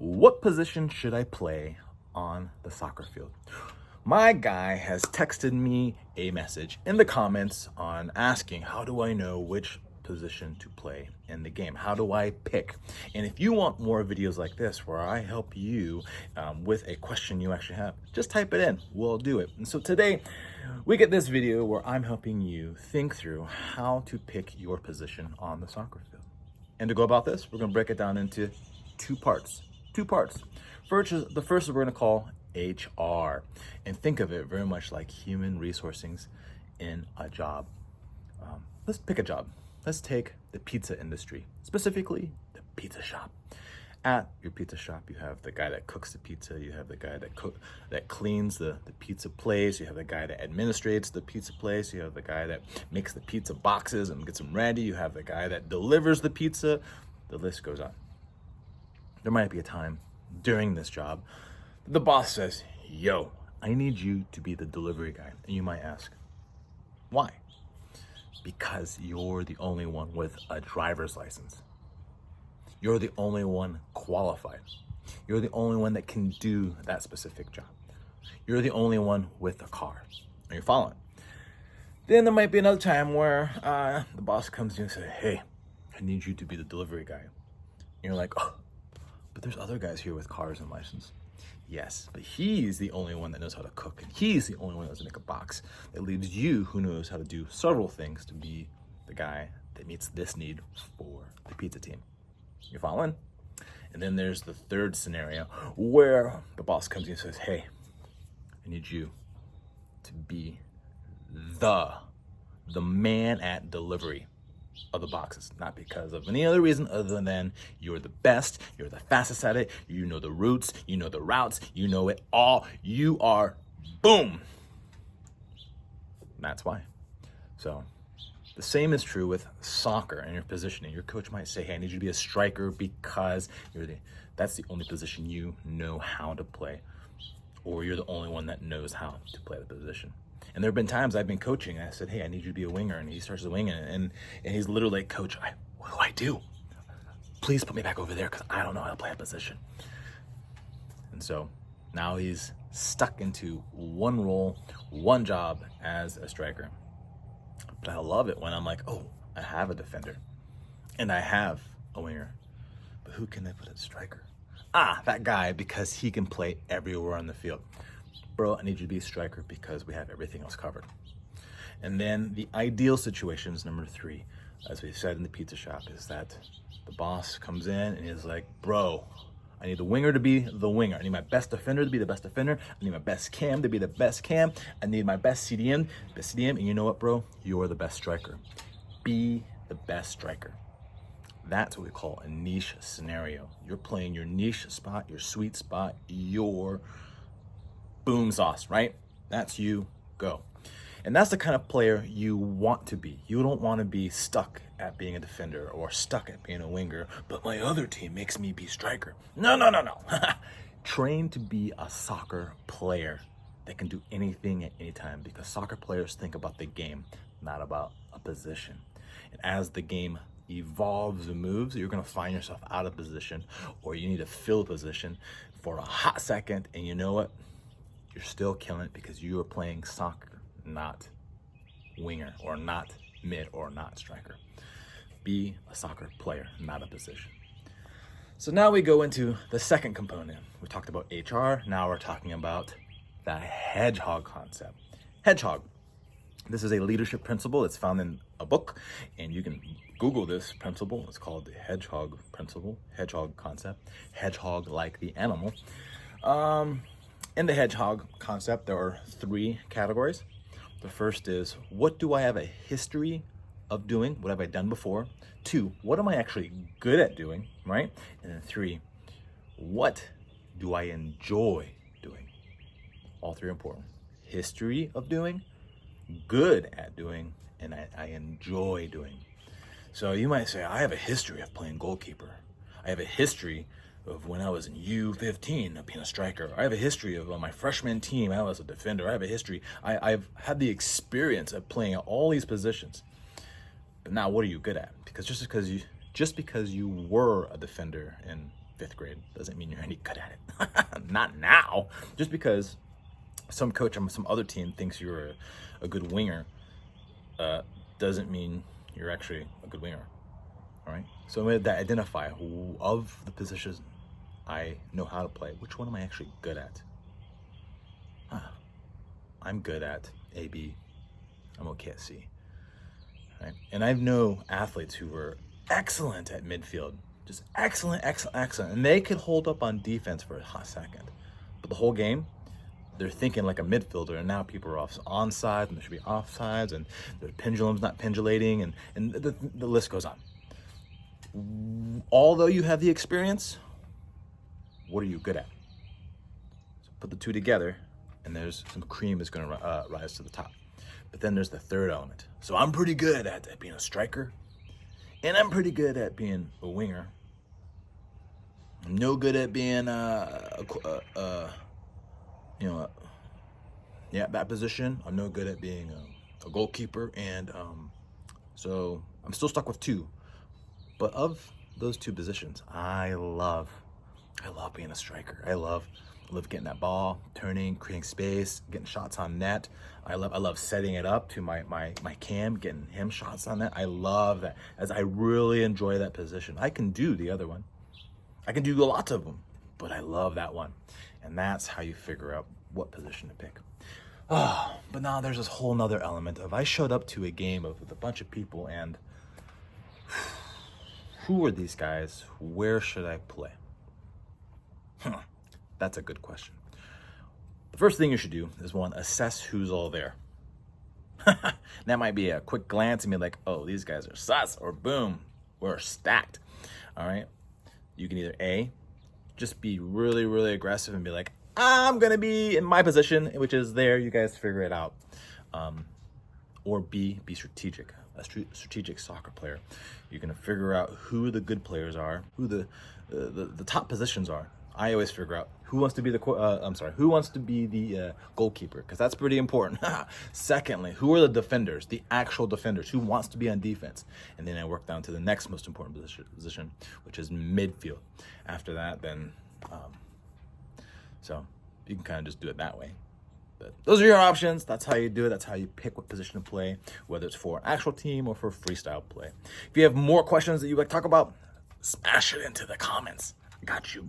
What position should I play on the soccer field? My guy has texted me a message in the comments on asking, how do I know which position to play in the game? How do I pick? And if you want more videos like this where I help you with a question you actually have, just type it in, we'll do it. And so today we get this video where I'm helping you think through how to pick your position on the soccer field. And to go about this, we're gonna break it down into two parts. The first we're gonna call HR, and think of it very much like human resourcing in a job. Let's pick a job. Let's take the pizza industry, specifically the pizza shop. At your pizza shop, you have the guy that cooks the pizza, you have the guy that cleans the pizza place, you have the guy that administrates the pizza place, you have the guy that makes the pizza boxes and gets them ready, you have the guy that delivers the pizza, the list goes on. There might be a time during this job the boss says, yo, I need you to be the delivery guy. And you might ask, why? Because you're the only one with a driver's license. You're the only one qualified. You're the only one that can do that specific job. You're the only one with a car. Are you following? Then there might be another time where the boss comes to you and says, hey, I need you to be the delivery guy. And you're like, oh, but there's other guys here with cars and license. Yes, but he's the only one that knows how to cook. And he's the only one that knows how to make a box. That leaves you, who knows how to do several things, to be the guy that meets this need for the pizza team. You following? And then there's the third scenario where the boss comes in and says, hey, I need you to be the man at delivery of the boxes, not because of any other reason other than you're the best, you're the fastest at it, you know the routes, you know the routes, you know it all, you are boom. That's why. So the same is true with soccer and your positioning. Your coach might say, hey, I need you to be a striker because that's the only position you know how to play, or you're the only one that knows how to play the position. And there have been times I've been coaching and I said, hey, I need you to be a winger. And he starts winging and he's literally like, coach, what do I do? Please put me back over there because I don't know how to play a position. And so now he's stuck into one role, one job as a striker. But I love it when I'm like, oh, I have a defender and I have a winger, but who can I put at striker? That guy, because he can play everywhere on the field. Bro, I need you to be a striker because we have everything else covered. And then the ideal situation is number 3, as we said in the pizza shop, is that the boss comes in and is like, bro, I need the winger to be the winger. I need my best defender to be the best defender. I need my best cam to be the best cam. I need my best CDM, And you know what, bro? You're the best striker. Be the best striker. That's what we call a niche scenario. You're playing your niche spot, your sweet spot, your boom sauce, right? That's you, go. And that's the kind of player you want to be. You don't want to be stuck at being a defender or stuck at being a winger, but my other team makes me be striker. No. Train to be a soccer player that can do anything at any time, because soccer players think about the game, not about a position. And as the game evolves and moves, you're going to find yourself out of position, or you need to fill a position for a hot second, and you know what? You're still killing it because you are playing soccer, not winger, or not mid, or not striker. Be a soccer player, not a position. So now we go into the second component. We talked about HR. Now we're talking about the Hedgehog Concept. Hedgehog. This is a leadership principle. It's found in a book, and you can Google this principle. It's called the Hedgehog Principle, Hedgehog Concept. Hedgehog like the animal. In the Hedgehog Concept, there are 3 categories. The first is, what do I have a history of doing? What have I done before? 2, what am I actually good at doing, right? And then 3, what do I enjoy doing? All 3 are important. History of doing, good at doing, and I enjoy doing. So you might say, I have a history of playing goalkeeper. I have a history of when I was in U15 of being a striker. I have a history of on my freshman team, I was a defender. I have a history. I've had the experience of playing at all these positions. But now what are you good at? Because just because you were a defender in fifth grade doesn't mean you're any good at it. Not now. Just because some coach on some other team thinks you're a good winger doesn't mean you're actually a good winger. All right. So I'm going to identify who of the positions I know how to play, which one am I actually good at? I'm good at A, B. I'm okay at C. Right? And I know athletes who were excellent at midfield, just excellent. And they could hold up on defense for a hot second. But the whole game, they're thinking like a midfielder, and now people are onside, and there should be offsides, and the pendulum's not pendulating, and the list goes on. Although you have the experience, what are you good at? So put the two together, and there's some cream that's going to rise to the top. But then there's the third element. So I'm pretty good at being a striker, and I'm pretty good at being a winger. I'm no good at being that position. I'm no good at being a goalkeeper, and so I'm still stuck with two. But of those two positions, I love being a striker. I love getting that ball, turning, creating space, getting shots on net. I love setting it up to my cam, getting him shots on net. I love that, as I really enjoy that position. I can do the other one. I can do lots of them, but I love that one. And that's how you figure out what position to pick. Oh, but now there's this whole nother element of I showed up to a game with a bunch of people, and who are these guys? Where should I play? That's a good question. The first thing you should do is, one, assess who's all there. That might be a quick glance and be like, oh, these guys are sus, or boom, we're stacked. All right. You can either A, just be really, really aggressive and be like, I'm going to be in my position, which is there. You guys figure it out. Or B, be strategic. A strategic soccer player. You're going to figure out who the good players are, who the top positions are. I always figure out who wants to be the goalkeeper, because that's pretty important. Secondly, who are the defenders, the actual defenders, who wants to be on defense? And then I work down to the next most important position, which is midfield. After that, then, so you can kind of just do it that way. But those are your options. That's how you do it. That's how you pick what position to play, whether it's for an actual team or for freestyle play. If you have more questions that you'd like to talk about, smash it into the comments. I got you.